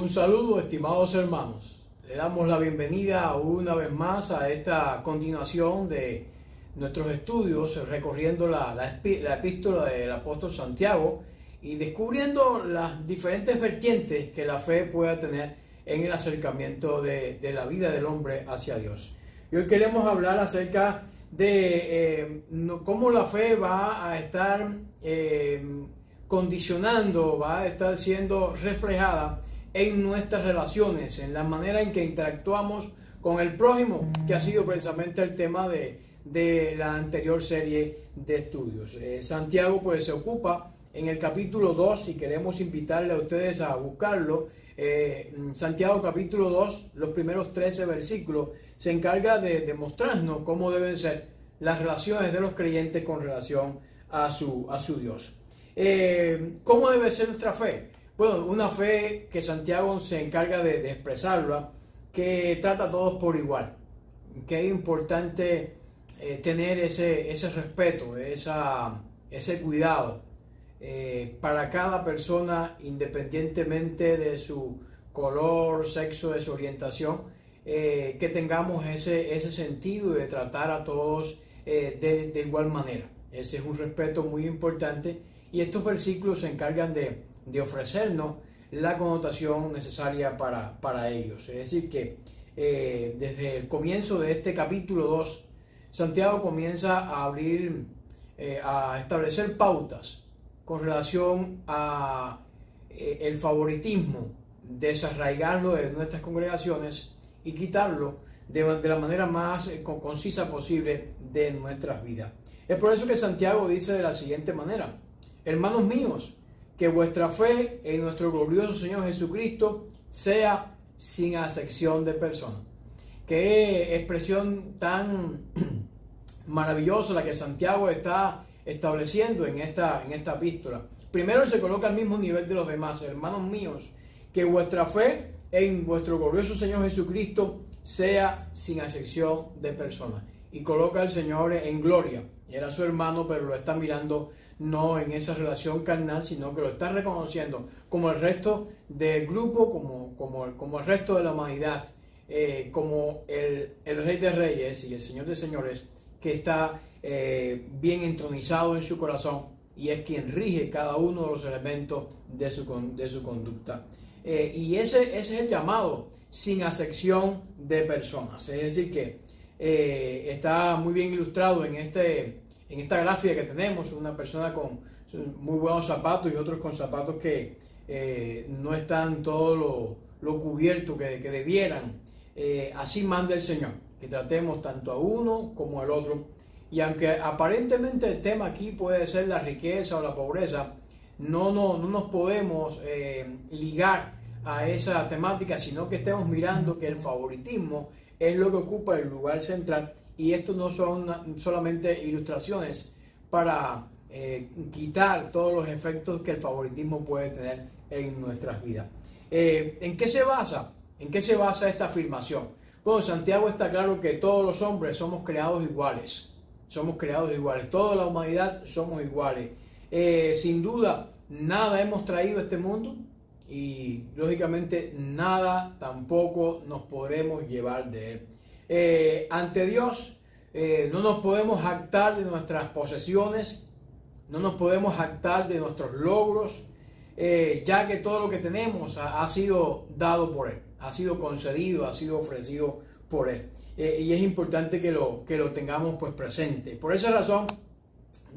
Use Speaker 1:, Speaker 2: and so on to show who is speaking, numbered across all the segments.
Speaker 1: Un saludo, estimados hermanos. Le damos la bienvenida una vez más a esta continuación de nuestros estudios recorriendo la epístola del apóstol Santiago y descubriendo las diferentes vertientes que la fe pueda tener en el acercamiento de la vida del hombre hacia Dios. Y hoy queremos hablar acerca de cómo la fe va a estar condicionando, va a estar siendo reflejada en nuestras relaciones, en la manera en que interactuamos con el prójimo, que ha sido precisamente el tema de la anterior serie de estudios. Santiago pues se ocupa en el capítulo 2 y queremos invitarle a ustedes a buscarlo. Santiago capítulo 2, los primeros 13 versículos, se encarga de mostrarnos cómo deben ser las relaciones de los creyentes con relación a su Dios. ¿Cómo debe ser nuestra fe? Bueno, una fe que Santiago se encarga de expresarla, que trata a todos por igual, que es importante tener ese respeto, ese cuidado para cada persona, independientemente de su color, sexo, de su orientación, que tengamos ese sentido de tratar a todos de igual manera. Ese es un respeto muy importante y estos versículos se encargan de ofrecernos la connotación necesaria para ellos. Es decir, que desde el comienzo de este capítulo 2, Santiago comienza a abrir, a establecer pautas con relación a el favoritismo, desarraigarlo de nuestras congregaciones y quitarlo de la manera más concisa posible de nuestras vidas. Es por eso que Santiago dice de la siguiente manera: hermanos míos, que vuestra fe en nuestro glorioso Señor Jesucristo sea sin acepción de personas. Qué expresión tan maravillosa la que Santiago está estableciendo en esta epístola. Primero se coloca al mismo nivel de los demás: hermanos míos, que vuestra fe en vuestro glorioso Señor Jesucristo sea sin acepción de personas. Y coloca al Señor en gloria. Era su hermano, pero lo está mirando no en esa relación carnal, sino que lo está reconociendo como el resto del grupo, como el resto de la humanidad, como el Rey de Reyes y el Señor de Señores, que está bien entronizado en su corazón y es quien rige cada uno de los elementos de su conducta. Y ese es el llamado sin acepción de personas. Es decir, que está muy bien ilustrado en esta gráfica que tenemos, una persona con muy buenos zapatos y otros con zapatos que no están todo lo cubierto que debieran. Así manda el Señor, que tratemos tanto a uno como al otro. Y aunque aparentemente el tema aquí puede ser la riqueza o la pobreza, no nos podemos ligar a esa temática, sino que estemos mirando que el favoritismo es lo que ocupa el lugar central. Y esto no son solamente ilustraciones para quitar todos los efectos que el favoritismo puede tener en nuestras vidas. ¿En qué se basa? ¿En qué se basa esta afirmación? Bueno, Santiago está claro que todos los hombres somos creados iguales. Somos creados iguales. Toda la humanidad somos iguales. Sin duda, nada hemos traído a este mundo y, lógicamente, nada tampoco nos podremos llevar de él. Ante Dios no nos podemos jactar de nuestras posesiones, no nos podemos jactar de nuestros logros, ya que todo lo que tenemos ha sido dado por Él, ha sido concedido, ha sido ofrecido por Él. Y es importante que lo tengamos pues presente. Por esa razón,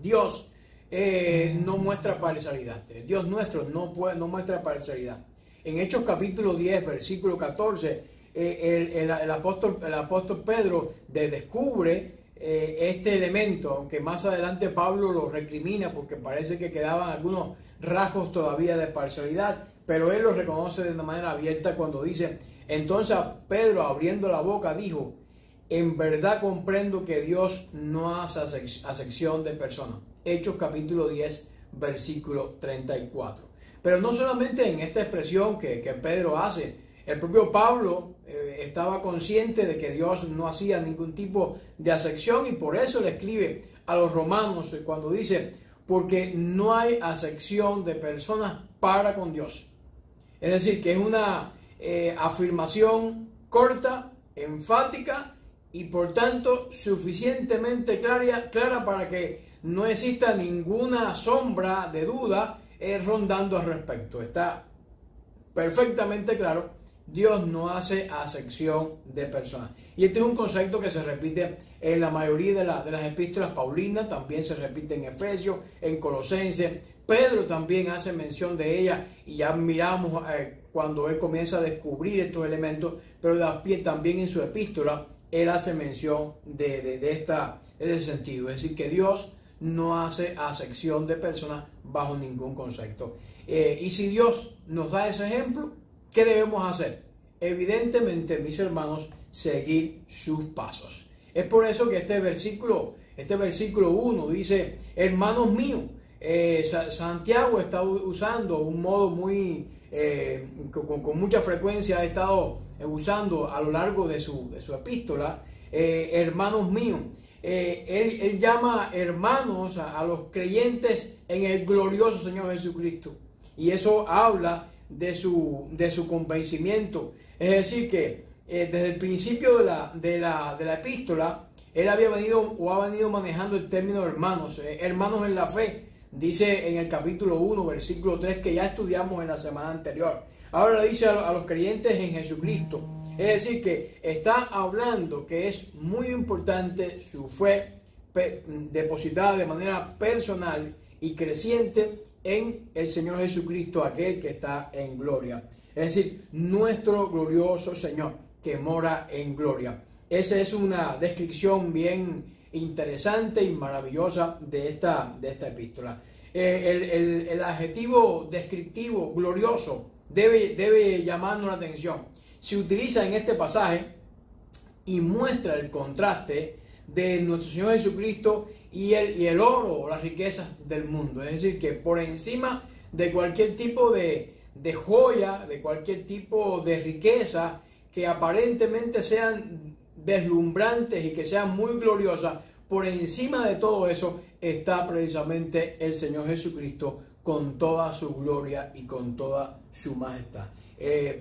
Speaker 1: Dios no muestra parcialidad. Dios nuestro no muestra parcialidad. En Hechos capítulo 10, versículo 14, el apóstol Pedro descubre este elemento, aunque más adelante Pablo lo recrimina porque parece que quedaban algunos rasgos todavía de parcialidad, pero él lo reconoce de una manera abierta cuando dice: entonces Pedro, abriendo la boca, dijo: en verdad comprendo que Dios no hace acepción de personas. Hechos capítulo 10, versículo 34. Pero no solamente en esta expresión que Pedro hace, el propio Pablo estaba consciente de que Dios no hacía ningún tipo de acepción y por eso le escribe a los romanos cuando dice: porque no hay acepción de personas para con Dios. Es decir, que es una afirmación corta, enfática y por tanto suficientemente clara para que no exista ninguna sombra de duda rondando al respecto. Está perfectamente claro, Dios no hace acepción de personas. Y este es un concepto que se repite en la mayoría de las epístolas paulinas, también se repite en Efesios, en Colosenses. Pedro también hace mención de ella y ya miramos cuando él comienza a descubrir estos elementos, pero también en su epístola él hace mención de ese sentido. Es decir, que Dios no hace acepción de personas bajo ningún concepto. Y si Dios nos da ese ejemplo, ¿qué debemos hacer? Evidentemente, mis hermanos, seguir sus pasos. Es por eso que este versículo 1 dice, hermanos míos, Santiago está usando un modo muy, con mucha frecuencia ha estado usando a lo largo de su epístola, hermanos míos. Él llama hermanos a los creyentes en el glorioso Señor Jesucristo. Y eso habla de su convencimiento. Es decir, que desde el principio de la epístola, él ha venido manejando el término hermanos, hermanos en la fe. Dice en el capítulo 1, versículo 3, que ya estudiamos en la semana anterior. Ahora le dice a los creyentes en Jesucristo. Es decir, que está hablando que es muy importante su fe depositada de manera personal y creciente en el Señor Jesucristo, aquel que está en gloria. Es decir, nuestro glorioso Señor que mora en gloria. Esa es una descripción bien interesante y maravillosa de esta epístola. El adjetivo descriptivo glorioso debe llamarnos la atención. Se utiliza en este pasaje y muestra el contraste de nuestro Señor Jesucristo y el oro o las riquezas del mundo. Es decir, que por encima de cualquier tipo de joya, de cualquier tipo de riqueza que aparentemente sean deslumbrantes y que sean muy gloriosas, por encima de todo eso está precisamente el Señor Jesucristo con toda su gloria y con toda su majestad.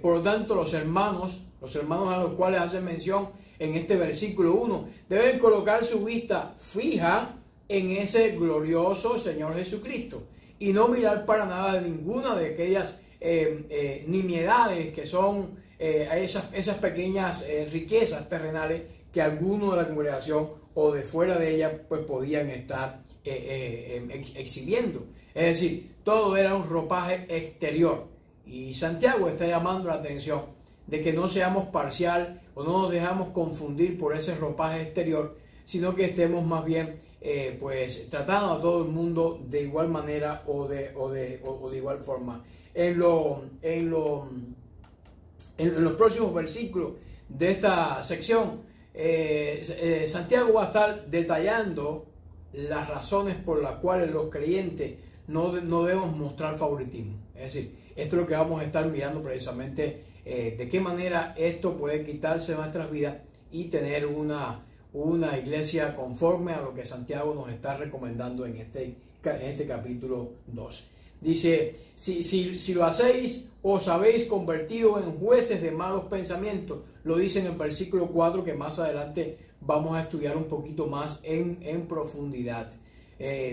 Speaker 1: Por lo tanto, los hermanos a los cuales hace mención en este versículo 1, deben colocar su vista fija en ese glorioso Señor Jesucristo y no mirar para nada de ninguna de aquellas nimiedades que son esas pequeñas riquezas terrenales que algunos de la congregación o de fuera de ella pues podían estar exhibiendo. Es decir, todo era un ropaje exterior. Y Santiago está llamando la atención de que no seamos parcial o no nos dejamos confundir por ese ropaje exterior, sino que estemos más bien pues tratando a todo el mundo de igual manera o de igual forma. En los próximos versículos de esta sección, Santiago va a estar detallando las razones por las cuales los creyentes no debemos mostrar favoritismo. Es decir, esto es lo que vamos a estar mirando precisamente, de qué manera esto puede quitarse de nuestras vidas y tener una iglesia conforme a lo que Santiago nos está recomendando en este capítulo 2. Dice, si lo hacéis, os habéis convertido en jueces de malos pensamientos. Lo dice en el versículo 4, que más adelante vamos a estudiar un poquito más en profundidad.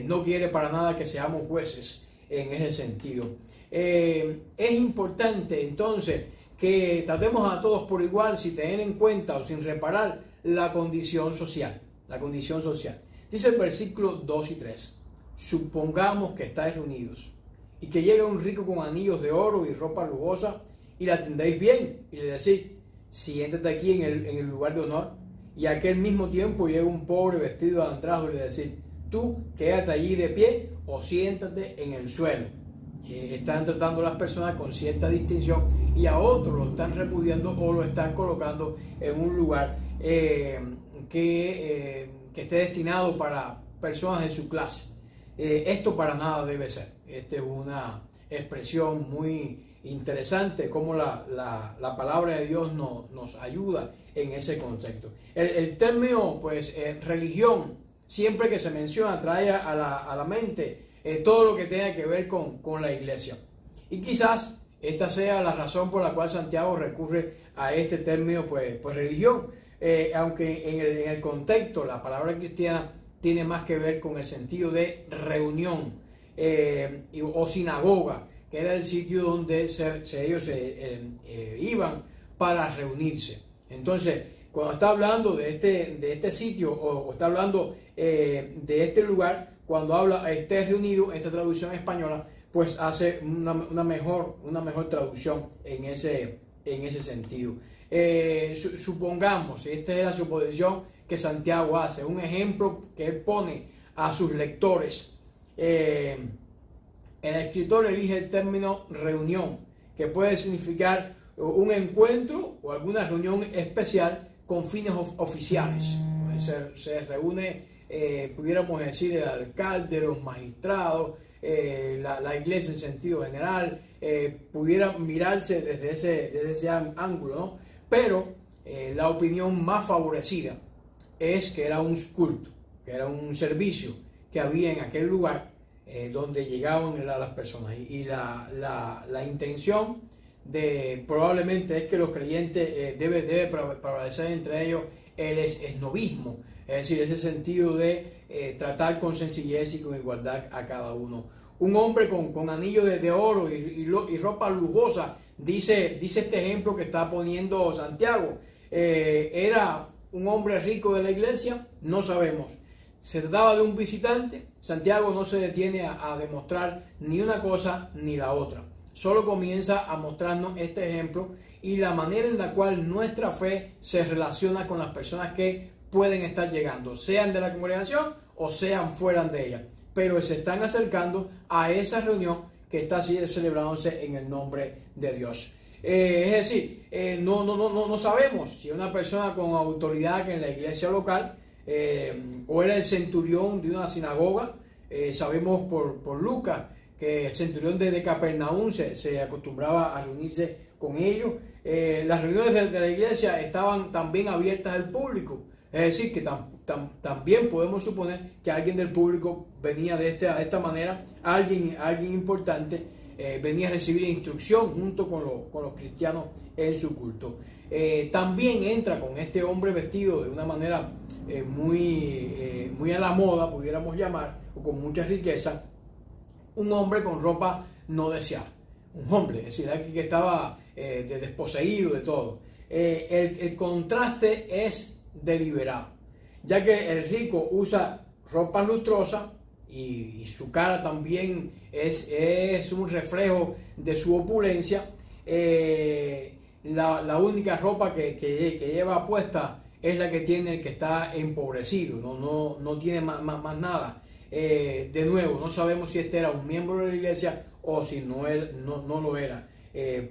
Speaker 1: No quiere para nada que seamos jueces en ese sentido. Es importante entonces que tratemos a todos por igual sin tener en cuenta o sin reparar la condición social. Dice el versículo 2 y 3. Supongamos que estáis reunidos y que llega un rico con anillos de oro y ropa lujosa y la atendéis bien y le decís, siéntate aquí en el lugar de honor, y a aquel mismo tiempo llega un pobre vestido de andrajo y le decís, tú quédate allí de pie o siéntate en el suelo. Están tratando a las personas con cierta distinción y a otros lo están repudiando o lo están colocando en un lugar que esté destinado para personas de su clase. Esto para nada debe ser. Esta es una expresión muy interesante, como la palabra de Dios nos ayuda en ese contexto. El término pues religión, siempre que se menciona, trae a la mente todo lo que tenga que ver con la iglesia. Y quizás esta sea la razón por la cual Santiago recurre a este término, pues religión. Aunque en el contexto la palabra cristiana tiene más que ver con el sentido de reunión o sinagoga, que era el sitio donde ellos iban para reunirse. Entonces, cuando está hablando de este sitio o está hablando de este lugar, cuando habla esté reunido, esta traducción española pues hace una mejor traducción en ese sentido. Supongamos, esta es la suposición que Santiago hace, un ejemplo que él pone a sus lectores. El escritor elige el término reunión, que puede significar un encuentro o alguna reunión especial con fines oficiales. Se reúne, pudiéramos decir, el alcalde, los magistrados, la iglesia en sentido general, pudiera mirarse desde ese ángulo, ¿no? Pero la opinión más favorecida es que era un culto, que era un servicio que había en aquel lugar donde llegaban las personas. Y la intención probablemente es que los creyentes debe prevalecer entre ellos el esnovismo, es decir, ese sentido de tratar con sencillez y con igualdad a cada uno. Un hombre con anillo de oro y ropa lujosa, dice este ejemplo que está poniendo Santiago, ¿era un hombre rico de la iglesia? No sabemos. Se trataba de un visitante. Santiago no se detiene a demostrar ni una cosa ni la otra. Solo comienza a mostrarnos este ejemplo y la manera en la cual nuestra fe se relaciona con las personas que pueden estar llegando, sean de la congregación o sean fuera de ella, pero se están acercando a esa reunión que está celebrándose en el nombre de Dios. Es decir, no sabemos si una persona con autoridad en la iglesia local o era el centurión de una sinagoga. Sabemos por Lucas que el centurión de Capernaum se acostumbraba a reunirse con ellos. Las reuniones de la iglesia estaban también abiertas al público. Es decir, que también podemos suponer que alguien del público venía de esta manera, alguien importante, venía a recibir instrucción junto con los cristianos en su culto. También entra con este hombre vestido de una manera muy a la moda, pudiéramos llamar, o con mucha riqueza, un hombre con ropa no deseada. Un hombre, es decir, alguien que estaba desposeído de todo. El contraste es deliberado, ya que el rico usa ropa lustrosa y su cara también es un reflejo de su opulencia. La única ropa que lleva puesta es la que tiene el que está empobrecido, no tiene más nada. De nuevo, no sabemos si este era un miembro de la iglesia o si no lo era.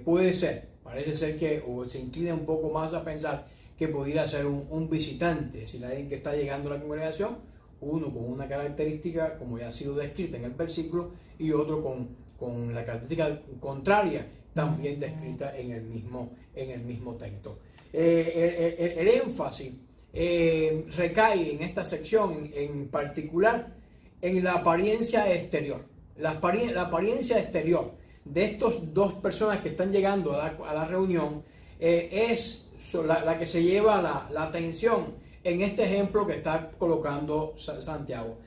Speaker 1: Puede ser, parece ser que o se inclina un poco más a pensar que pudiera ser un visitante, si alguien que está llegando a la congregación, uno con una característica como ya ha sido descrita en el versículo y otro con la característica contraria también descrita en el mismo texto. El énfasis recae en esta sección en particular en la apariencia exterior. La apariencia exterior de estos dos personas que están llegando a la reunión es la que se lleva la atención en este ejemplo que está colocando Santiago.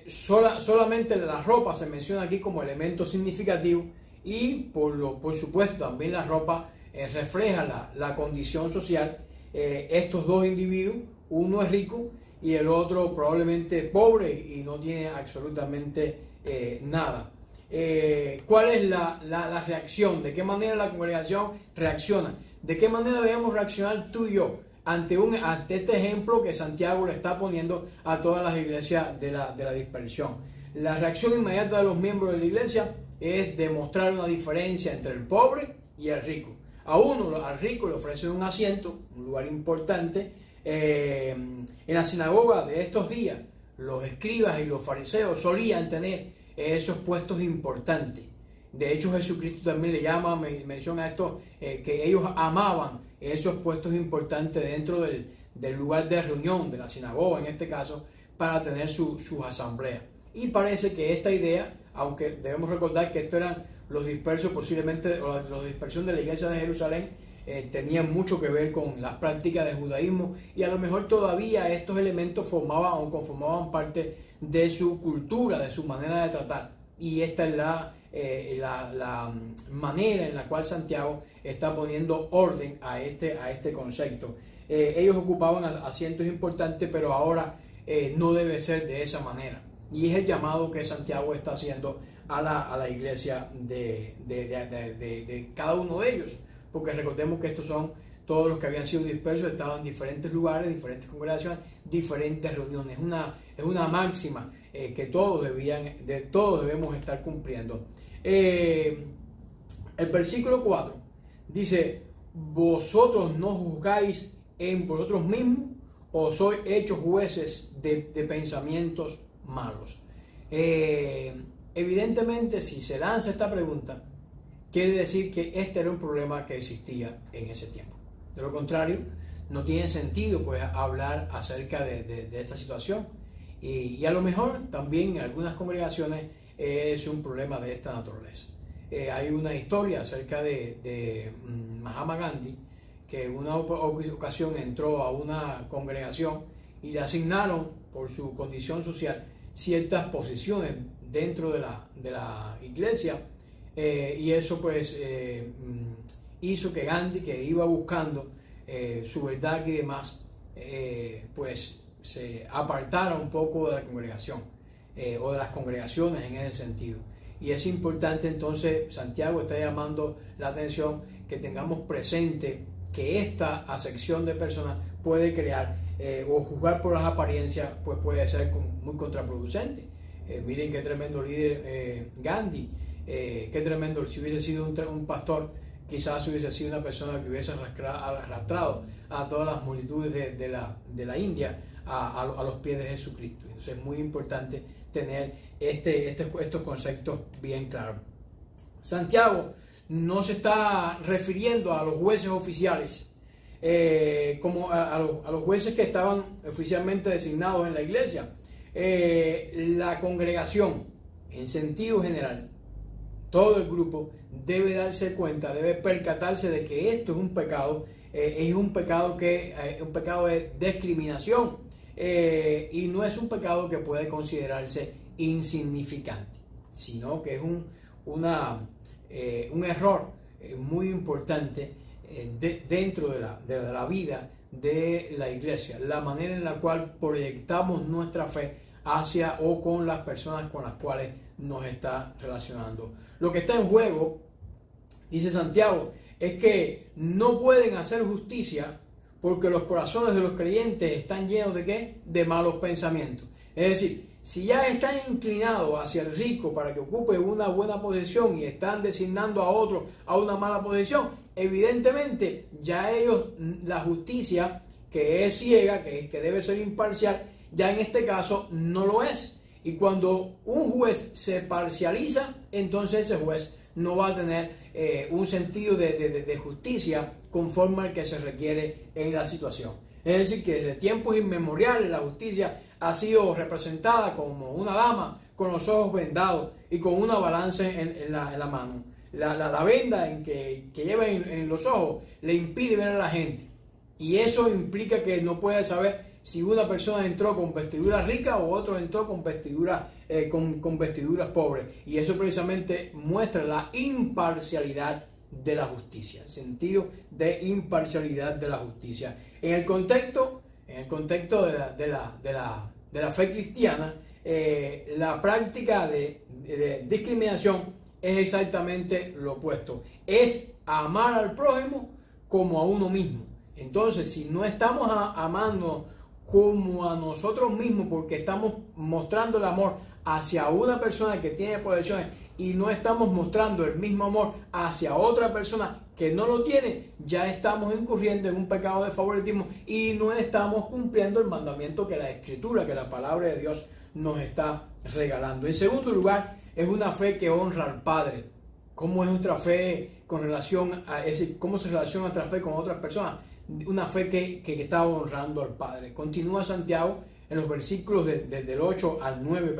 Speaker 1: Solamente la ropa se menciona aquí como elemento significativo y por supuesto también la ropa refleja la condición social. Estos dos individuos, uno es rico y el otro probablemente pobre y no tiene absolutamente nada. ¿Cuál es la reacción? ¿De qué manera la congregación reacciona? ¿De qué manera debemos reaccionar tú y yo ante este ejemplo que Santiago le está poniendo a todas las iglesias de la dispersión? La reacción inmediata de los miembros de la iglesia es demostrar una diferencia entre el pobre y el rico. Al rico le ofrecen un asiento, un lugar importante. En la sinagoga de estos días, los escribas y los fariseos solían tener esos puestos importantes. De hecho, Jesucristo también menciona esto, que ellos amaban esos puestos importantes dentro del lugar de reunión, de la sinagoga en este caso, para tener sus asambleas. Y parece que esta idea aunque debemos recordar que estos eran los dispersos, posiblemente, o la dispersión de la iglesia de Jerusalén, tenían mucho que ver con las prácticas del judaísmo, y a lo mejor todavía estos elementos formaban o conformaban parte de su cultura, de su manera de tratar. Y esta es la manera en la cual Santiago está poniendo orden a este concepto. Ellos ocupaban asientos importantes, pero ahora no debe ser de esa manera. Y es el llamado que Santiago está haciendo a la iglesia de cada uno de ellos. Porque recordemos que estos son todos los que habían sido dispersos, estaban en diferentes lugares, diferentes congregaciones, diferentes reuniones. Es una máxima que todos debemos estar cumpliendo. El versículo 4 dice: ¿vosotros no juzgáis en vosotros mismos, o sois hechos jueces de pensamientos malos? Evidentemente, si se lanza esta pregunta, quiere decir que este era un problema que existía en ese tiempo. De lo contrario, no tiene sentido pues hablar acerca de esta situación. Y a lo mejor también en algunas congregaciones es un problema de esta naturaleza. Hay una historia acerca de Mahatma Gandhi, que en una ocasión entró a una congregación y le asignaron por su condición social ciertas posiciones dentro de la iglesia, y eso pues hizo que Gandhi, que iba buscando su verdad y demás, pues se apartara un poco de la congregación o de las congregaciones en ese sentido. Y es importante, entonces Santiago está llamando la atención que tengamos presente que esta acepción de personas puede crear o juzgar por las apariencias, pues puede ser muy contraproducente. Miren qué tremendo líder Gandhi, qué tremendo. Si hubiese sido un pastor, quizás hubiese sido una persona que hubiese arrastrado a todas las multitudes de la India a los pies de Jesucristo. Entonces es muy importante tener estos conceptos bien claros. Santiago no se está refiriendo a los jueces oficiales, como a los jueces que estaban oficialmente designados en la iglesia. La congregación, en sentido general, todo el grupo debe darse cuenta, debe percatarse de que esto es un pecado de discriminación, y no es un pecado que puede considerarse insignificante, sino que es un error muy importante dentro de la vida de la iglesia, la manera en la cual proyectamos nuestra fe hacia o con las personas con las cuales nos está relacionando. Lo que está en juego, dice Santiago, es que no pueden hacer justicia porque los corazones de los creyentes están llenos ¿de qué? De malos pensamientos. Es decir, si ya están inclinados hacia el rico para que ocupe una buena posición y están designando a otro a una mala posición, evidentemente ya ellos, la justicia que es ciega, que debe ser imparcial, ya en este caso no lo es. Y cuando un juez se parcializa, entonces ese juez no va a tener un sentido de justicia conforme al que se requiere en la situación. Es decir, que desde tiempos inmemoriales la justicia ha sido representada como una dama con los ojos vendados y con una balanza en la mano. La venda que lleva en los ojos le impide ver a la gente. Y eso implica que no puede saber si una persona entró con vestiduras ricas o otro entró con vestiduras pobres. Y eso precisamente muestra la imparcialidad de la justicia, el sentido de imparcialidad de la justicia. En el contexto de la fe cristiana, la práctica de discriminación es exactamente lo opuesto. Es amar al prójimo como a uno mismo. Entonces, si no estamos amando como a nosotros mismos porque estamos mostrando el amor hacia una persona que tiene posesiones y no estamos mostrando el mismo amor hacia otra persona que no lo tiene, ya estamos incurriendo en un pecado de favoritismo y no estamos cumpliendo el mandamiento que la Escritura, que la palabra de Dios nos está regalando. En segundo lugar, es una fe que honra al Padre. ¿Cómo es nuestra fe con relación a cómo se relaciona nuestra fe con otras personas? Una fe que está honrando al Padre. Continúa Santiago en los versículos del 8 al 9,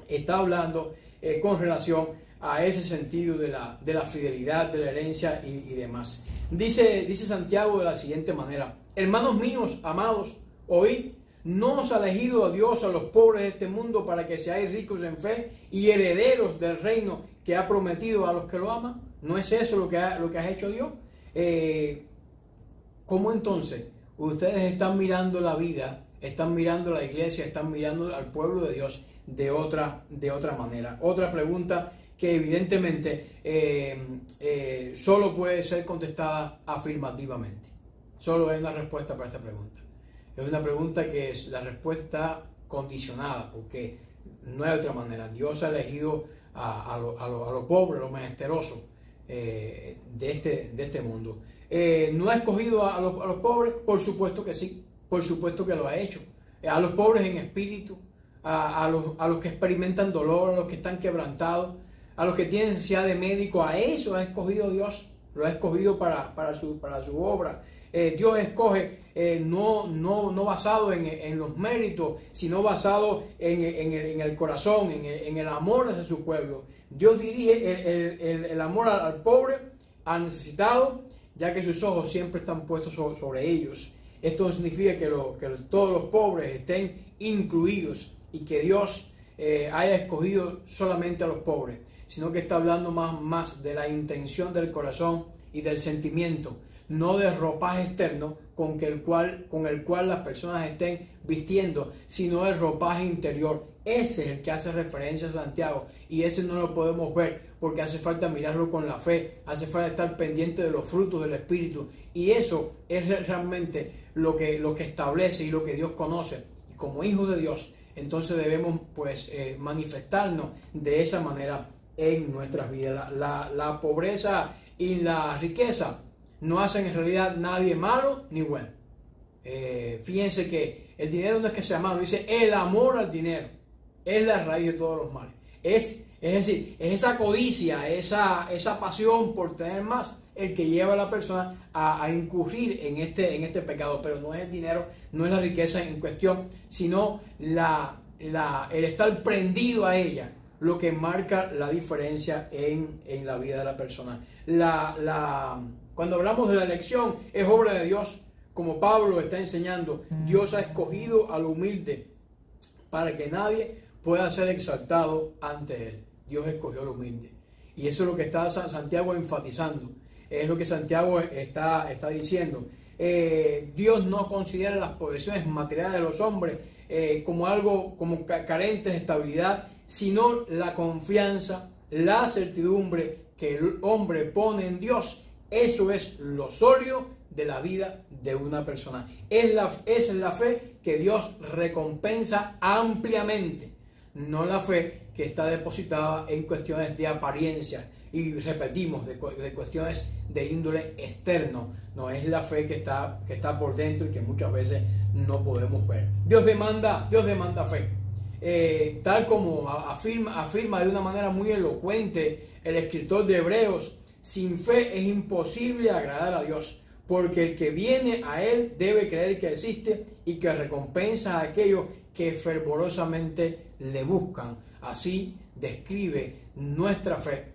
Speaker 1: está hablando con relación a ese sentido de la fidelidad, de la herencia y demás. Dice Santiago de la siguiente manera: hermanos míos, amados, oíd, ¿no os ha elegido a Dios a los pobres de este mundo para que seáis ricos en fe y herederos del reino que ha prometido a los que lo aman? ¿No es eso lo que ha hecho Dios? ¿Cómo entonces ustedes están mirando la vida, están mirando la iglesia, están mirando al pueblo de Dios de otra manera? Otra pregunta que evidentemente solo puede ser contestada afirmativamente. Solo hay una respuesta para esta pregunta. Es una pregunta que es la respuesta condicionada, porque no hay otra manera. Dios ha elegido a los pobres, a los menesterosos de este mundo. ¿No ha escogido a los pobres? Por supuesto que sí, por supuesto que lo ha hecho. A los pobres en espíritu, a los que experimentan dolor, a los que están quebrantados, a los que tienen necesidad de médico, a eso ha escogido Dios, lo ha escogido para su obra. Dios escoge no basado en los méritos, sino basado en el corazón, en el amor hacia su pueblo. Dios dirige el amor al pobre, al necesitado, ya que sus ojos siempre están puestos sobre ellos. Esto significa que todos los pobres estén incluidos y que Dios haya escogido solamente a los pobres, sino que está hablando más de la intención del corazón y del sentimiento, no del ropaje externo con el cual las personas estén vistiendo, sino el ropaje interior. Ese es el que hace referencia a Santiago, y ese no lo podemos ver porque hace falta mirarlo con la fe, hace falta estar pendiente de los frutos del Espíritu, y eso es realmente lo que establece y lo que Dios conoce. Y como hijos de Dios, entonces debemos manifestarnos de esa manera en nuestras vidas. La pobreza y la riqueza no hacen en realidad nadie malo ni bueno. Fíjense que el dinero no es que sea malo, dice el amor al dinero es la raíz de todos los males. Es decir, es esa codicia, esa pasión por tener más el que lleva a la persona a incurrir en este pecado. Pero no es el dinero, no es la riqueza en cuestión, sino el estar prendido a ella, lo que marca la diferencia en la vida de la persona. Cuando hablamos de la elección, es obra de Dios, como Pablo está enseñando. Dios ha escogido a lo humilde para que nadie pueda ser exaltado ante él. Dios escogió a lo humilde. Y eso es lo que está Santiago enfatizando. Es lo que Santiago está diciendo. Dios no considera las posesiones materiales de los hombres como carentes de estabilidad, sino la confianza, la certidumbre que el hombre pone en Dios. Eso es lo sólido de la vida de una persona. Esa es la fe que Dios recompensa ampliamente, no la fe que está depositada en cuestiones de apariencia y, repetimos, de cuestiones de índole externo. No es la fe que está por dentro y que muchas veces no podemos ver. Dios demanda fe. Tal como afirma de una manera muy elocuente el escritor de Hebreos: sin fe es imposible agradar a Dios, porque el que viene a Él debe creer que existe y que recompensa a aquellos que fervorosamente le buscan. Así describe nuestra fe,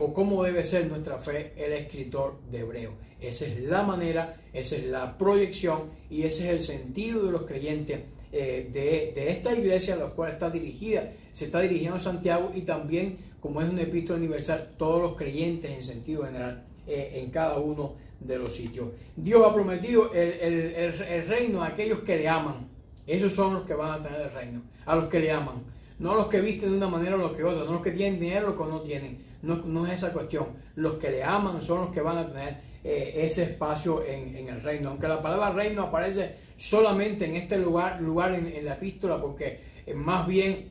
Speaker 1: o cómo debe ser nuestra fe, el escritor de Hebreos. Esa es la manera, esa es la proyección y ese es el sentido de los creyentes de esta iglesia a la cual se está dirigiendo Santiago, y también, como es una epístola universal, todos los creyentes en sentido general en cada uno de los sitios. Dios ha prometido el reino a aquellos que le aman. Esos son los que van a tener el reino, a los que le aman, no a los que visten de una manera o los que otra, no los que tienen dinero o los que no tienen. No es esa cuestión. Los que le aman son los que van a tener ese espacio en el reino. Aunque la palabra reino aparece solamente en este lugar en la epístola, porque más bien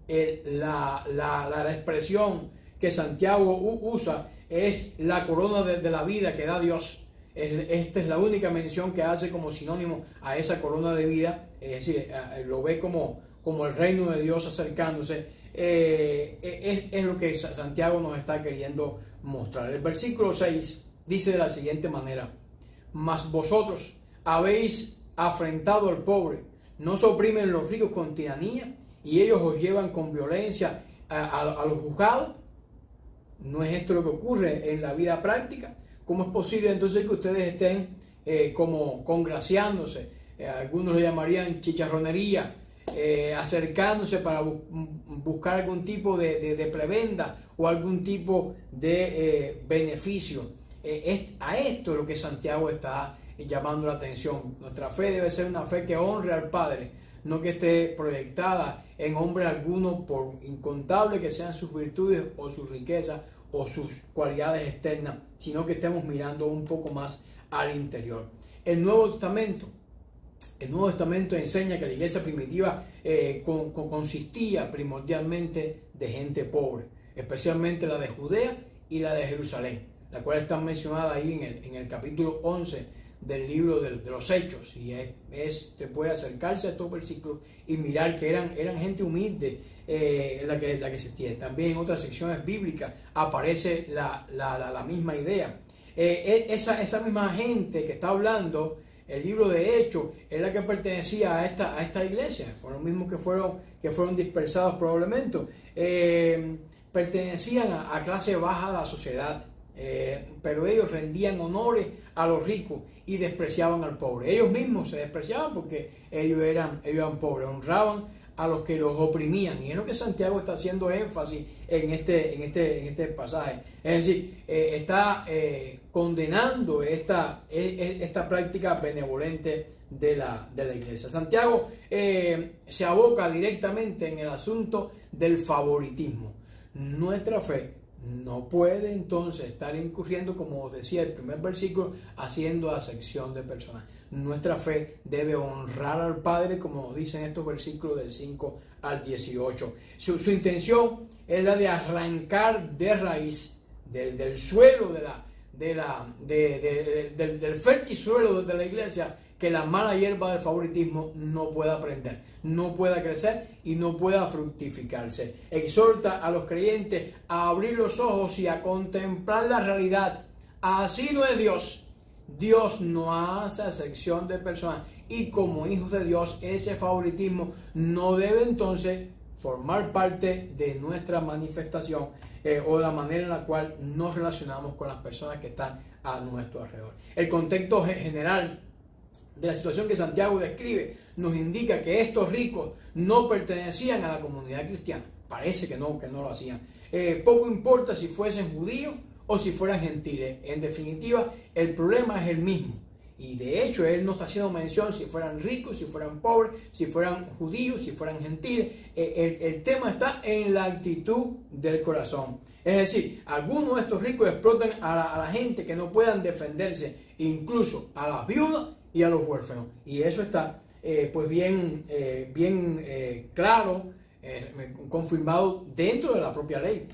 Speaker 1: la expresión que Santiago usa es la corona de la vida que da Dios. Esta es la única mención que hace como sinónimo a esa corona de vida. Es decir, lo ve como el reino de Dios acercándose. Es lo que Santiago nos está queriendo mostrar. El versículo 6 dice de la siguiente manera: mas vosotros habéis afrentado al pobre, no os oprimen los ricos con tiranía, y ellos os llevan con violencia a los juzgados. ¿No es esto lo que ocurre en la vida práctica? ¿Cómo es posible entonces que ustedes estén como congraciándose? Algunos lo llamarían chicharronería, acercándose para buscar algún tipo de prebenda o algún tipo de beneficio. A esto es lo que Santiago está llamando la atención. Nuestra fe debe ser una fe que honre al Padre, no que esté proyectada en hombre alguno, por incontable que sean sus virtudes o sus riquezas o sus cualidades externas, sino que estemos mirando un poco más al interior. El Nuevo Testamento enseña que la iglesia primitiva consistía primordialmente de gente pobre, especialmente la de Judea y la de Jerusalén, la cual están mencionadas ahí en el capítulo 11 del libro de los Hechos. Y te puede acercarse a estos versículos y mirar que eran gente humilde, la que existía. También en otras secciones bíblicas aparece la misma idea. Esa misma gente que está hablando el libro de Hechos es la que pertenecía a esta iglesia. Fueron los mismos que fueron dispersados probablemente. Pertenecían a clase baja de la sociedad, pero ellos rendían honores a los ricos y despreciaban al pobre. Ellos mismos se despreciaban porque ellos eran pobres, honraban a los que los oprimían, y es lo que Santiago está haciendo énfasis en este pasaje. Es decir, está condenando esta práctica benevolente de la iglesia. Santiago se aboca directamente en el asunto del favoritismo. Nuestra fe no puede entonces estar incurriendo, como decía el primer versículo, haciendo acepción de personas. Nuestra fe debe honrar al Padre, como dicen estos versículos del 5 al 18. Su intención es la de arrancar de raíz del suelo, del fértil suelo de la iglesia, que la mala hierba del favoritismo no pueda prender, no pueda crecer y no pueda fructificarse. Exhorta a los creyentes a abrir los ojos y a contemplar la realidad. Así no es Dios. Dios no hace acepción de personas, y como hijos de Dios ese favoritismo no debe entonces formar parte de nuestra manifestación o la manera en la cual nos relacionamos con las personas que están a nuestro alrededor. El contexto general de la situación que Santiago describe nos indica que estos ricos no pertenecían a la comunidad cristiana. Parece que no lo hacían. Poco importa si fuesen judíos o si fueran gentiles. En definitiva, el problema es el mismo. Y de hecho, él no está haciendo mención si fueran ricos, si fueran pobres, si fueran judíos, si fueran gentiles. El tema está en la actitud del corazón. Es decir, algunos de estos ricos explotan a la gente que no puedan defenderse, incluso a las viudas y a los huérfanos. Y eso está pues bien claro, confirmado dentro de la propia ley.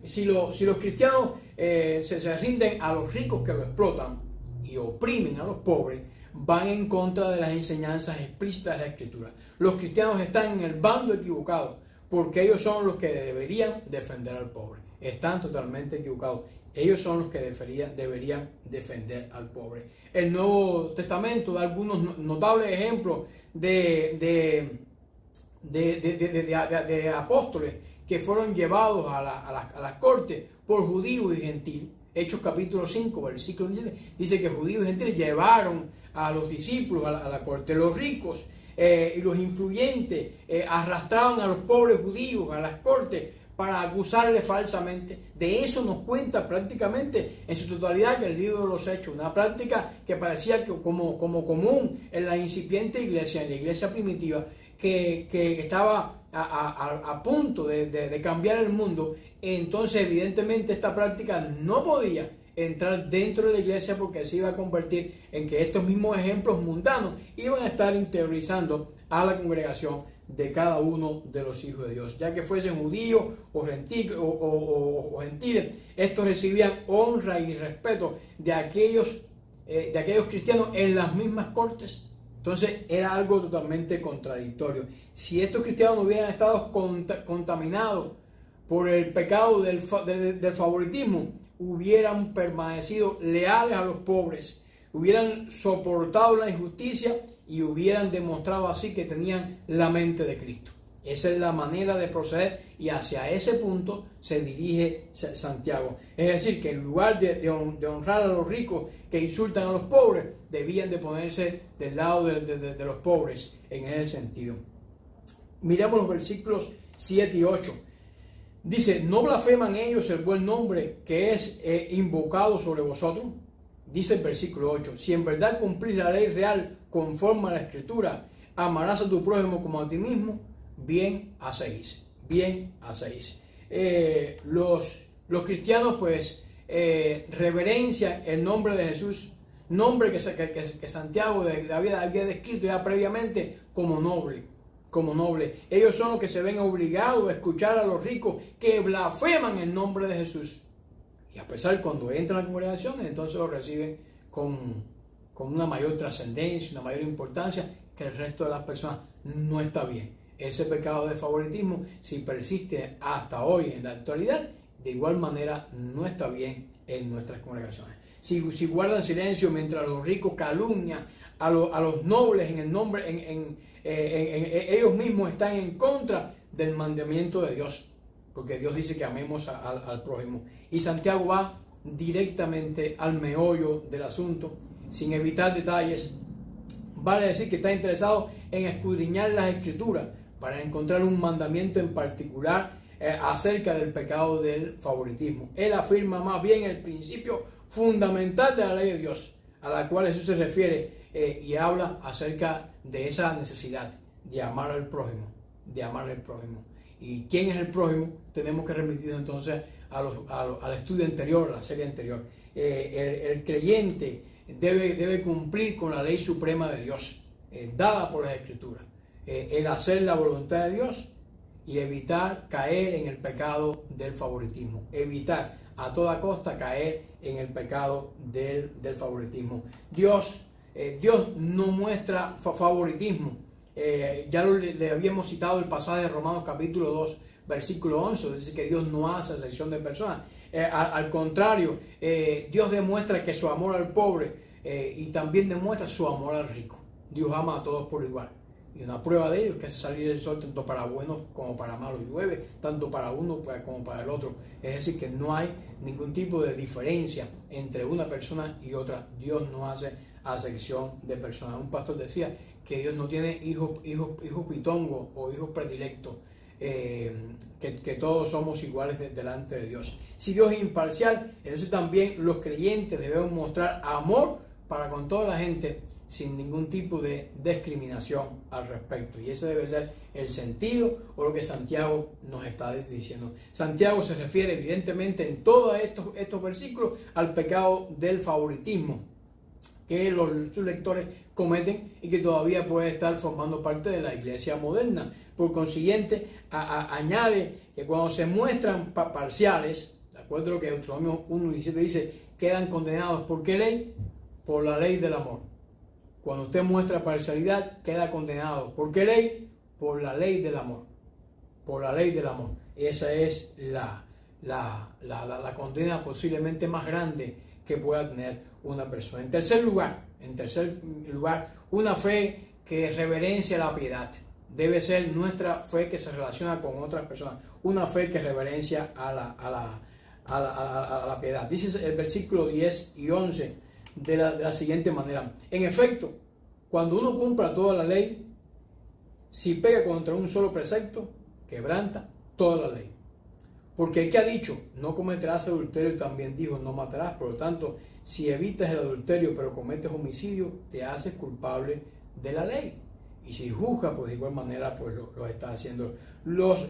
Speaker 1: Si los cristianos se rinden a los ricos que lo explotan y oprimen a los pobres, van en contra de las enseñanzas explícitas de la Escritura. Los cristianos están en el bando equivocado, porque ellos son los que deberían defender al pobre. Están totalmente equivocados. Ellos son los que deberían defender al pobre. El Nuevo Testamento da algunos notables ejemplos de apóstoles que fueron llevados a las cortes por judíos y gentiles. Hechos capítulo 5, versículo 17, dice que judíos y gentiles llevaron a los discípulos a la corte. Los ricos y los influyentes arrastraban a los pobres judíos a las cortes para acusarle falsamente. De eso nos cuenta prácticamente en su totalidad que el libro de los Hechos, una práctica que parecía como común en la incipiente iglesia, en la iglesia primitiva, que estaba a punto de cambiar el mundo. Entonces evidentemente esta práctica no podía entrar dentro de la iglesia, porque se iba a convertir en que estos mismos ejemplos mundanos iban a estar interiorizando a la congregación de cada uno de los hijos de Dios, ya que fuesen judíos o gentiles. Estos recibían honra y respeto de aquellos cristianos en las mismas cortes. Entonces era algo totalmente contradictorio. Si estos cristianos no hubieran estado contaminados por el pecado del favoritismo, hubieran permanecido leales a los pobres, hubieran soportado la injusticia y hubieran demostrado así que tenían la mente de Cristo. Esa es la manera de proceder y hacia ese punto se dirige Santiago. Es decir, que en lugar de honrar a los ricos que insultan a los pobres, debían de ponerse del lado de los pobres en ese sentido. Miremos los versículos 7 y 8. Dice, ¿no blasfeman ellos el buen nombre que es invocado sobre vosotros? Dice el versículo 8, si en verdad cumplís la ley real conforme a la Escritura, amarás a tu prójimo como a ti mismo, bien hacéis, bien hacéis. Los cristianos pues reverencian el nombre de Jesús, nombre que Santiago había descrito ya previamente como noble. Ellos son los que se ven obligados a escuchar a los ricos que blasfeman el nombre de Jesús. Y a pesar, cuando entran a la congregación, entonces lo reciben con una mayor trascendencia, una mayor importancia que el resto de las personas. No está bien. Ese pecado de favoritismo, si persiste hasta hoy en la actualidad, de igual manera no está bien en nuestras congregaciones. Si guardan silencio mientras los ricos calumnian a los nobles en el nombre, ellos mismos están en contra del mandamiento de Dios, porque Dios dice que amemos al prójimo. Y Santiago va directamente al meollo del asunto, sin evitar detalles. Vale decir que está interesado en escudriñar las Escrituras para encontrar un mandamiento en particular acerca del pecado del favoritismo. Él afirma más bien el principio fundamental de la ley de Dios, a la cual Jesús se refiere y habla acerca de esa necesidad de amar al prójimo, ¿Y quién es el prójimo? Tenemos que remitir entonces al estudio anterior, a la serie anterior. El creyente debe cumplir con la ley suprema de Dios, dada por las Escrituras. El hacer la voluntad de Dios y evitar caer en el pecado del favoritismo. Evitar a toda costa caer en el pecado del favoritismo. Dios no muestra favoritismo. Ya le habíamos citado el pasaje de Romanos capítulo 2, versículo 11, dice que Dios no hace excepción de personas. Al contrario, Dios demuestra que su amor al pobre y también demuestra su amor al rico. Dios ama a todos por igual. Y una prueba de ello es que hace salir el sol tanto para buenos como para malos. Llueve tanto para uno como para el otro. Es decir, que no hay ningún tipo de diferencia entre una persona y otra. Dios no hace acepción de personas. Un pastor decía que Dios no tiene hijos pitongos o hijos predilectos, que todos somos iguales delante de Dios. Si Dios es imparcial, entonces también los creyentes debemos mostrar amor para con toda la gente, sin ningún tipo de discriminación al respecto. Y ese debe ser el sentido o lo que Santiago nos está diciendo. Santiago se refiere evidentemente en todos estos versículos al pecado del favoritismo que sus lectores cometen y que todavía puede estar formando parte de la iglesia moderna. Por consiguiente, añade que cuando se muestran parciales, de acuerdo a lo que Deuteronomio 1:17 dice, quedan condenados. ¿Por qué ley? Por la ley del amor. Cuando usted muestra parcialidad, queda condenado. ¿Por qué ley? Por la ley del amor. Por la ley del amor. Esa es la condena posiblemente más grande que pueda tener una persona. En tercer lugar, una fe que reverencia la piedad. Debe ser nuestra fe que se relaciona con otras personas. Una fe que reverencia a la piedad. Dice el versículo 10 y 11 de la siguiente manera. En efecto, cuando uno cumpla toda la ley, si pega contra un solo precepto, quebranta toda la ley. Porque el que ha dicho, no cometerás adulterio, también dijo, no matarás. Por lo tanto, si evitas el adulterio pero cometes homicidio, te haces culpable de la ley. Y si juzga, pues de igual manera pues lo está haciendo. Los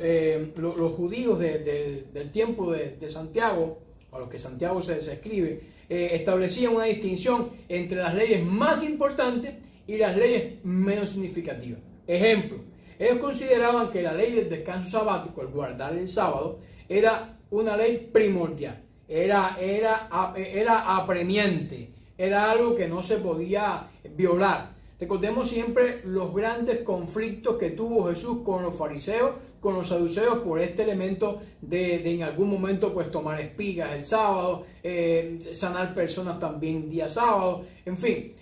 Speaker 1: judíos del tiempo de Santiago, a los que Santiago se escribe, establecían una distinción entre las leyes más importantes y las leyes menos significativas. Ejemplo, ellos consideraban que la ley del descanso sabático, el guardar el sábado, era una ley primordial, era apremiante, era algo que no se podía violar. Recordemos siempre los grandes conflictos que tuvo Jesús con los fariseos, con los saduceos, por este elemento de en algún momento pues tomar espigas el sábado, sanar personas también día sábado, en fin.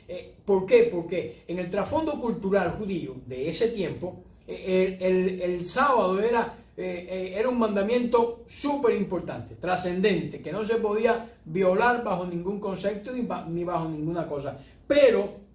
Speaker 1: ¿Por qué? Porque en el trasfondo cultural judío de ese tiempo, el sábado era un mandamiento súper importante, trascendente, que no se podía violar bajo ningún concepto ni bajo ninguna cosa. Pero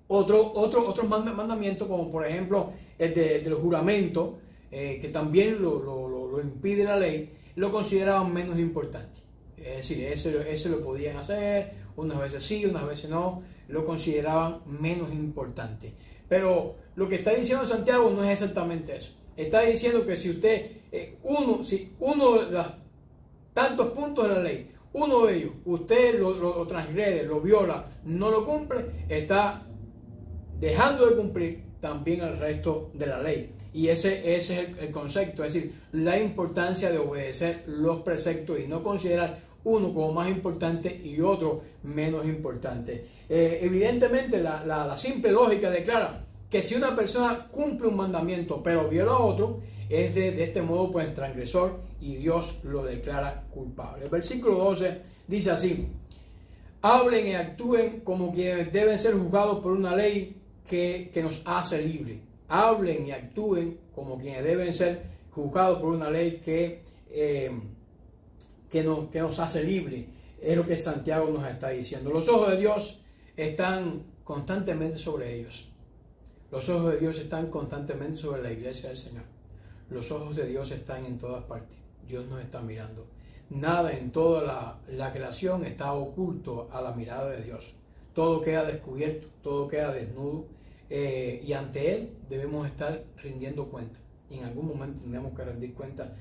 Speaker 1: otros mandamientos, como por ejemplo el del juramento, que también lo impide la ley, lo consideraban menos importante. Es decir, ese lo podían hacer, unas veces sí, unas veces no, lo consideraban menos importante. Pero lo que está diciendo Santiago no es exactamente eso. Está diciendo que si usted, uno de los tantos puntos de la ley, uno de ellos, usted lo transgrede, lo viola, no lo cumple, está dejando de cumplir también el resto de la ley. Y ese es el concepto, es decir, la importancia de obedecer los preceptos y no considerar uno como más importante y otro menos importante. Evidentemente la simple lógica declara que si una persona cumple un mandamiento pero viola otro, es de este modo pues transgresor y Dios lo declara culpable. El versículo 12 dice así: hablen y actúen como quienes deben ser juzgados por una ley que nos hace libre. Hablen y actúen como quienes deben ser juzgados por una ley que nos hace libre. Es lo que Santiago nos está diciendo. Los ojos de Dios están constantemente sobre ellos. Los ojos de Dios están constantemente sobre la iglesia del Señor. Los ojos de Dios están en todas partes. Dios nos está mirando. Nada en toda la creación está oculto a la mirada de Dios. Todo queda descubierto, todo queda desnudo. Y ante Él debemos estar rindiendo cuenta. Y en algún momento tenemos que rendir cuenta.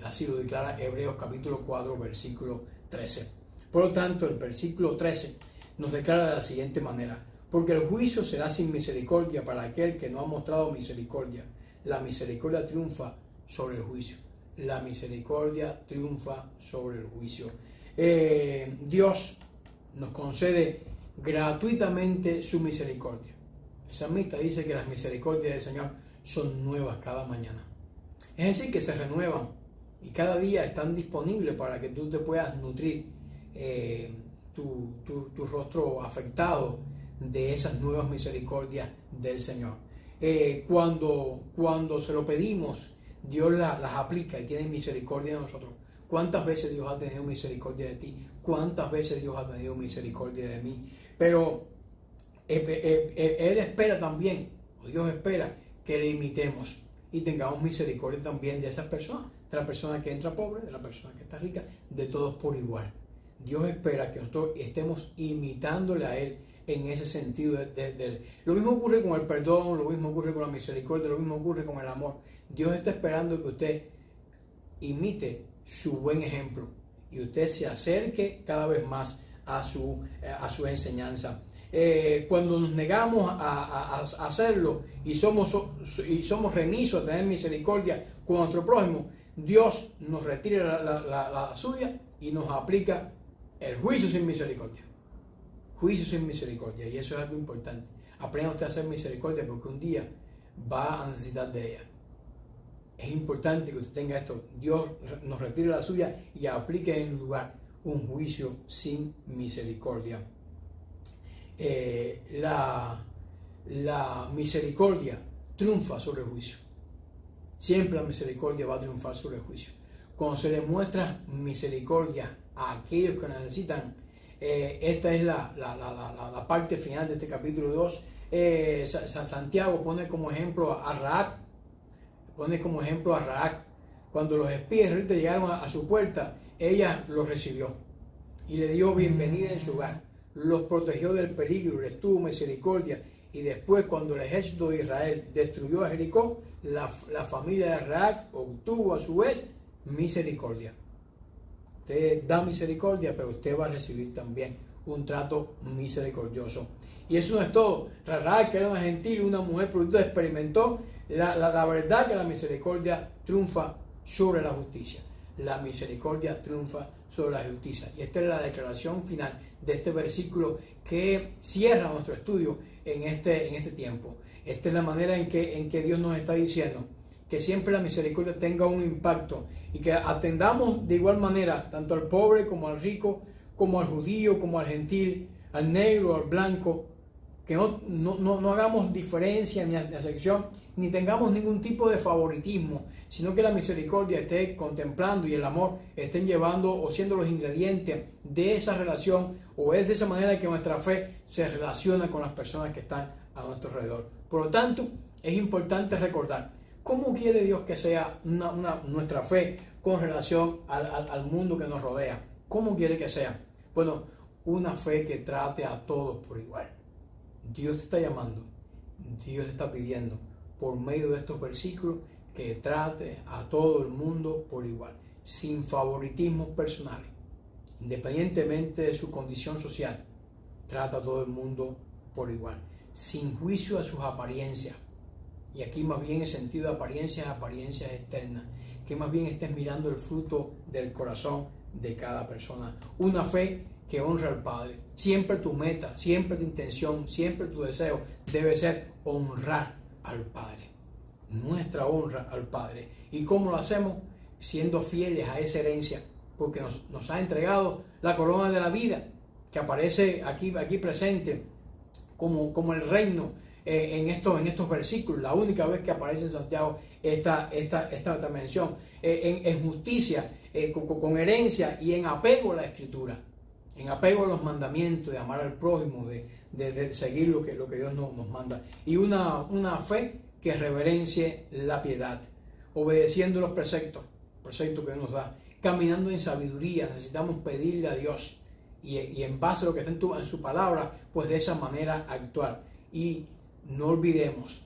Speaker 1: Así lo declara Hebreos capítulo 4, versículo 13. Por lo tanto, el versículo 13 nos declara de la siguiente manera: porque el juicio será sin misericordia para aquel que no ha mostrado misericordia. La misericordia triunfa sobre el juicio. La misericordia triunfa sobre el juicio. Dios nos concede gratuitamente su misericordia. El salmista dice que las misericordias del Señor son nuevas cada mañana. Es decir, que se renuevan y cada día están disponibles para que tú te puedas nutrir tu rostro afectado de esas nuevas misericordias del Señor. Cuando se lo pedimos, Dios las aplica y tiene misericordia de nosotros. ¿Cuántas veces Dios ha tenido misericordia de ti? ¿Cuántas veces Dios ha tenido misericordia de mí? Pero Él espera también, o Dios espera, que le imitemos y tengamos misericordia también de esas personas, de la persona que entra pobre, de la persona que está rica, de todos por igual. Dios espera que nosotros estemos imitándole a Él en ese sentido. Lo mismo ocurre con el perdón, lo mismo ocurre con la misericordia, lo mismo ocurre con el amor. Dios está esperando que usted imite su buen ejemplo y usted se acerque cada vez más a su enseñanza. Cuando nos negamos a hacerlo y somos remisos a tener misericordia con nuestro prójimo, Dios nos retira la suya y nos aplica el juicio sin misericordia. Juicio sin misericordia, y eso es algo importante. Aprenda usted a hacer misericordia porque un día va a necesitar de ella. Es importante que usted tenga esto. Dios nos retire la suya y aplique en lugar un juicio sin misericordia. La misericordia triunfa sobre el juicio. Siempre la misericordia va a triunfar sobre el juicio. Cuando se le muestra misericordia a aquellos que necesitan, esta es la parte final de este capítulo 2. Santiago pone como ejemplo a Rahab. Cuando los espías llegaron a su puerta, ella los recibió y le dio bienvenida en su hogar. Los protegió del peligro, les tuvo misericordia. Y después, cuando el ejército de Israel destruyó a Jericó, la familia de Rahab obtuvo a su vez misericordia. Usted da misericordia, pero usted va a recibir también un trato misericordioso. Y eso no es todo. Rahab, que era una gentil, una mujer prudente, experimentó la verdad que la misericordia triunfa sobre la justicia. La misericordia triunfa sobre la justicia. Y esta es la declaración final de este versículo que cierra nuestro estudio en este tiempo. Esta es la manera en que Dios nos está diciendo que siempre la misericordia tenga un impacto y que atendamos de igual manera tanto al pobre como al rico, como al judío, como al gentil, al negro, al blanco, que no hagamos diferencia ni acepción, ni tengamos ningún tipo de favoritismo, sino que la misericordia esté contemplando y el amor estén llevando o siendo los ingredientes de esa relación, o es de esa manera que nuestra fe se relaciona con las personas que están a nuestro alrededor. Por lo tanto, es importante recordar cómo quiere Dios que sea nuestra fe con relación al mundo que nos rodea. ¿Cómo quiere que sea? Bueno, una fe que trate a todos por igual. Dios te está llamando, Dios te está pidiendo por medio de estos versículos que trate a todo el mundo por igual, sin favoritismos personales, independientemente de su condición social. Trata a todo el mundo por igual, sin juicio a sus apariencias. Y aquí más bien el sentido de apariencias externas, que más bien estés mirando el fruto del corazón de cada persona. Una fe que honra al Padre. Siempre tu meta, siempre tu intención, siempre tu deseo debe ser honrar al Padre. Nuestra honra al Padre. ¿Y cómo lo hacemos? Siendo fieles a esa herencia, porque nos ha entregado la corona de la vida, que aparece aquí presente como el reino en estos versículos. La única vez que aparece en Santiago esta mención, en justicia, con herencia y en apego a la Escritura, en apego a los mandamientos, de amar al prójimo, de seguir lo que Dios nos manda, y una fe que reverencie la piedad, obedeciendo los preceptos que Dios nos da, caminando en sabiduría. Necesitamos pedirle a Dios y en base a lo que está en su palabra, pues de esa manera actuar. Y no olvidemos,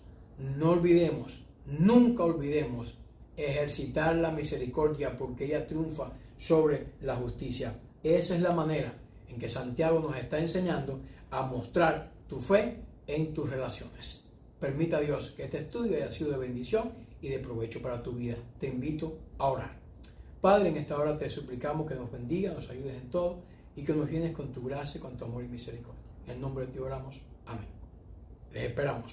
Speaker 1: nunca olvidemos ejercitar la misericordia, porque ella triunfa sobre la justicia. Esa es la manera en que Santiago nos está enseñando a mostrar tu fe en tus relaciones. Permita a Dios que este estudio haya sido de bendición y de provecho para tu vida. Te invito a orar. Padre, en esta hora te suplicamos que nos bendiga, nos ayudes en todo y que nos llenes con tu gracia, con tu amor y misericordia. En el nombre de ti oramos. Amén. Les esperamos.